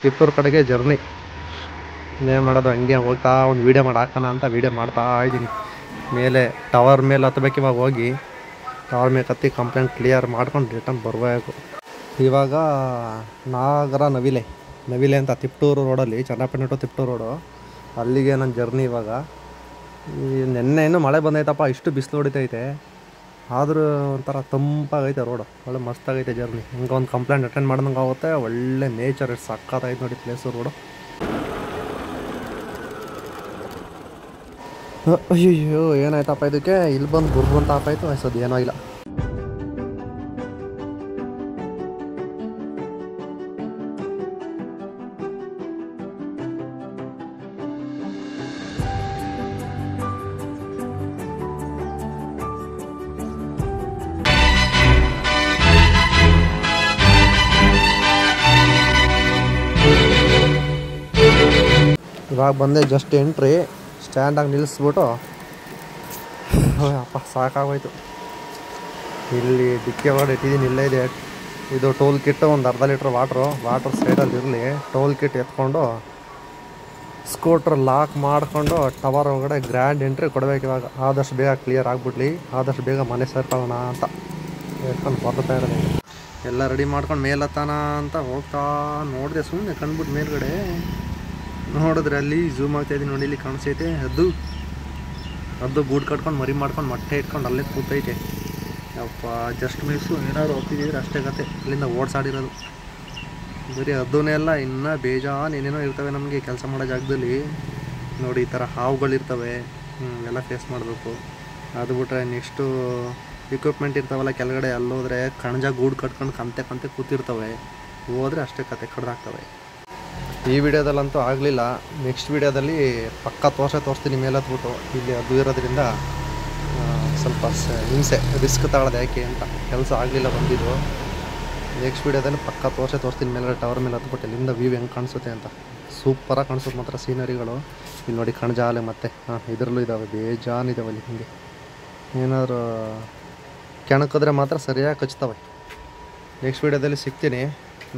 ತಿಪ್ಪೂರು ಕಡೆಗೆ ಜರ್ನಿ ಇನ್ನೇನು ಮಾಡೋದು, ಹಂಗೆ ಹೋಗ್ತಾ ಒಂದು ವೀಡಿಯೋ ಮಾಡಿ ಹಾಕೋಣ ಅಂತ ವೀಡಿಯೋ ಮಾಡ್ತಾ ಇದ್ದೀನಿ. ಮೇಲೆ ಟವರ್ ಮೇಲೆ ಹತ್ತಬೇಕು. ಇವಾಗ ಹೋಗಿ ಟವರ್ ಮೇಲೆ ಹತ್ತಿ ಕಂಪ್ಲೇಂಟ್ ಕ್ಲಿಯರ್ ಮಾಡ್ಕೊಂಡು ರಿಟರ್ನ್ ಬರಬೇಕು. ಇವಾಗ ನವಿಲೆ ಅಂತ ತಿಪ್ಟೂರು ರೋಡಲ್ಲಿ, ಚನ್ನಪಟ್ಟಣ ಟು ತಿಪ್ಟೂರು ರೋಡು, ಅಲ್ಲಿಗೆ ನನ್ನ ಜರ್ನಿ. ಇವಾಗ ನೆನ್ನೆ ಇನ್ನೂ ಮಳೆ ಬಂದೈತಪ್ಪ, ಇಷ್ಟು ಬಿಸಿಲು ಹೊಡಿತೈತೆ, ಆದರೂ ಒಂಥರ ತಂಪಾಗೈತೆ ರೋಡು, ಒಳ್ಳೆ ಮಸ್ತಾಗೈತೆ ಜರ್ನಿ. ಹಂಗೆ ಒಂದು ಕಂಪ್ಲೇಂಟ್ ಅಟೆಂಡ್ ಮಾಡ್ದಂಗೆ ಆಗುತ್ತೆ. ಒಳ್ಳೆ ನೇಚರ್, ಎಷ್ಟು ಸಕ್ಕತ್ತಾಯ್ತು ನೋಡಿ ಪ್ಲೇಸು, ರೋಡು. ಅಯ್ಯೋ ಏನಾಯ್ತಪ್ಪ ಇದಕ್ಕೆ, ಇಲ್ಲಿ ಬಂದು ಗುರ್ರು ಅಂತ ಆಪಾಯ್ತು. ಅನ್ಸೋದು ಏನೋ ಇಲ್ಲ. ಇವಾಗ ಬಂದೆ ಜಸ್ಟ್ ಎಂಟ್ರಿ, ಸ್ಟ್ಯಾಂಡಾಗಿ ನಿಲ್ಲಿಸ್ಬಿಟ್ಟು ಅಪ್ಪ ಸಾಕಾಗೋಯ್ತು. ಇಲ್ಲಿ ಡಿಕ್ಕಿ ಒಳಗಡೆ ಇಟ್ಟಿದ್ದೀನಿ. ಇಲ್ಲೇ ಇದೆ ಇದು ಟೋಲ್ ಕಿಟ್, ಒಂದು ಅರ್ಧ ಲೀಟ್ರ್ ವಾಟ್ರ್ ಸೈಡಲ್ಲಿ ಇರಲಿ. ಟೋಲ್ ಕಿಟ್ ಎತ್ಕೊಂಡು ಸ್ಕೂಟ್ರ್ ಲಾಕ್ ಮಾಡಿಕೊಂಡು ಟವರ್ ಒಳಗಡೆ ಗ್ರ್ಯಾಂಡ್ ಎಂಟ್ರಿ ಕೊಡಬೇಕು. ಇವಾಗ ಆದಷ್ಟು ಬೇಗ ಕ್ಲಿಯರ್ ಆಗಿಬಿಡ್ಲಿ, ಆದಷ್ಟು ಬೇಗ ಮನೆ ಸೇರ್ಕೊಳ್ಳೋಣ ಅಂತ ಎತ್ಕೊಂಡು ಬರ್ತಾ ಇರೋದು. ಎಲ್ಲ ರೆಡಿ ಮಾಡ್ಕೊಂಡು ಮೇಲತ್ತಾನ ಅಂತ ಹೋಗ್ತಾ ನೋಡಿದೆ, ಸುಮ್ಮನೆ ಕಂಡ್ಬಿಟ್ಟು ಮೇಲ್ಗಡೆ ನೋಡಿದ್ರೆ ಅಲ್ಲಿ ಝೂಮ್ ಆಗ್ತಾಯಿದ್ದೀನಿ ನೋಡಿ, ಇಲ್ಲಿ ಕಾಣಿಸ್ತೈತೆ ಅದು ಗೂಡು ಕಟ್ಕೊಂಡು ಮರಿ ಮಾಡ್ಕೊಂಡು ಮೊಟ್ಟೆ ಇಟ್ಕೊಂಡು ಅಲ್ಲೇ ಕೂತೈತೆ. ಯಪ್ಪ ಜಸ್ಟ್ ಮಿಸ್ಸು, ಏನಾದ್ರು ಹೋಗ್ತಿದ್ದಿದ್ರೆ ಅಷ್ಟೇ ಕತೆ. ಅಲ್ಲಿಂದ ಓಡಿಸಾಡಿರೋದು ಬರೀ ಅದನ್ನೇ ಎಲ್ಲ. ಇನ್ನೂ ಬೇಜಾನ್ ಏನೇನೋ ಇರ್ತವೆ ನಮಗೆ ಕೆಲಸ ಮಾಡೋ ಜಾಗದಲ್ಲಿ. ನೋಡಿ ಈ ಥರ ಹಾವುಗಳಿರ್ತವೆ, ಎಲ್ಲ ಫೇಸ್ ಮಾಡಬೇಕು. ಅದು ಬಿಟ್ರೆ ನೆಕ್ಸ್ಟು ಇಕ್ವಿಪ್ಮೆಂಟ್ ಇರ್ತಾವಲ್ಲ ಕೆಳಗಡೆ, ಅಲ್ಲೋದ್ರೆ ಕಣಜ ಗೂಡು ಕಟ್ಕೊಂಡು ಕಂತೆ ಕೂತಿರ್ತವೆ. ಹೋದರೆ ಅಷ್ಟೇ ಕತೆ, ಕಡ್ದಾಗ್ತವೆ. ಈ ವಿಡಿಯೋದಲ್ಲಂತೂ ಆಗಲಿಲ್ಲ. ನೆಕ್ಸ್ಟ್ ವಿಡಿಯೋದಲ್ಲಿ ಪಕ್ಕ ತೋರಿಸ್ತೀನಿ ಮೇಲೆ ಹತ್ಬಿಟ್ಟು. ಇಲ್ಲಿ ಅದು ಇರೋದ್ರಿಂದ ಸ್ವಲ್ಪ ಹಿಂಸೆ, ರಿಸ್ಕ್ ತಗೊಳ್ಳೋದು ಯಾಕೆ ಅಂತ ಕೆಲಸ ಆಗಲಿಲ್ಲ ಬಂದಿದ್ದು. ನೆಕ್ಸ್ಟ್ ವಿಡಿಯೋದಲ್ಲಿ ಪಕ್ಕ ತೋರಿಸ್ತೀನಿ ಮೇಲೆ ಟವರ್ ಮೇಲೆ ಹತ್ಬಿಟ್ಟು ಇಲ್ಲಿಂದ ವ್ಯೂ ಹೆಂಗೆ ಕಾಣಿಸುತ್ತೆ ಅಂತ. ಸೂಪರಾಗಿ ಕಾಣಿಸುತ್ತೆ ಮಾತ್ರ ಸೀನರಿಗಳು. ಇಲ್ಲಿ ನೋಡಿ ಕಣಜಾಲೆ ಮತ್ತು ಇದರಲ್ಲೂ ಇದ್ದಾವೆ, ಬೇಜಾನಿದ್ದಾವೆ ಅಲ್ಲಿ. ಹಿಂಗೆ ಏನಾದರೂ ಕೆಣಕಿದ್ರೆ ಮಾತ್ರ ಸರಿಯಾಗಿ ಕಚ್ತವೆ. ನೆಕ್ಸ್ಟ್ ವಿಡಿಯೋದಲ್ಲಿ ಸಿಗ್ತೀನಿ,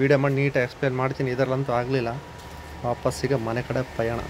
ವಿಡಿಯೋ ಮಾಡಿ ನೀಟಾಗಿ ಎಕ್ಸ್ಪ್ಲೇನ್ ಮಾಡ್ತೀನಿ. ಇದರಲ್ಲಂತೂ ಆಗಲಿಲ್ಲ. ವಾಪಸ್ಸಿಗೆ ಮನೆ ಕಡೆ ಪಯಣ.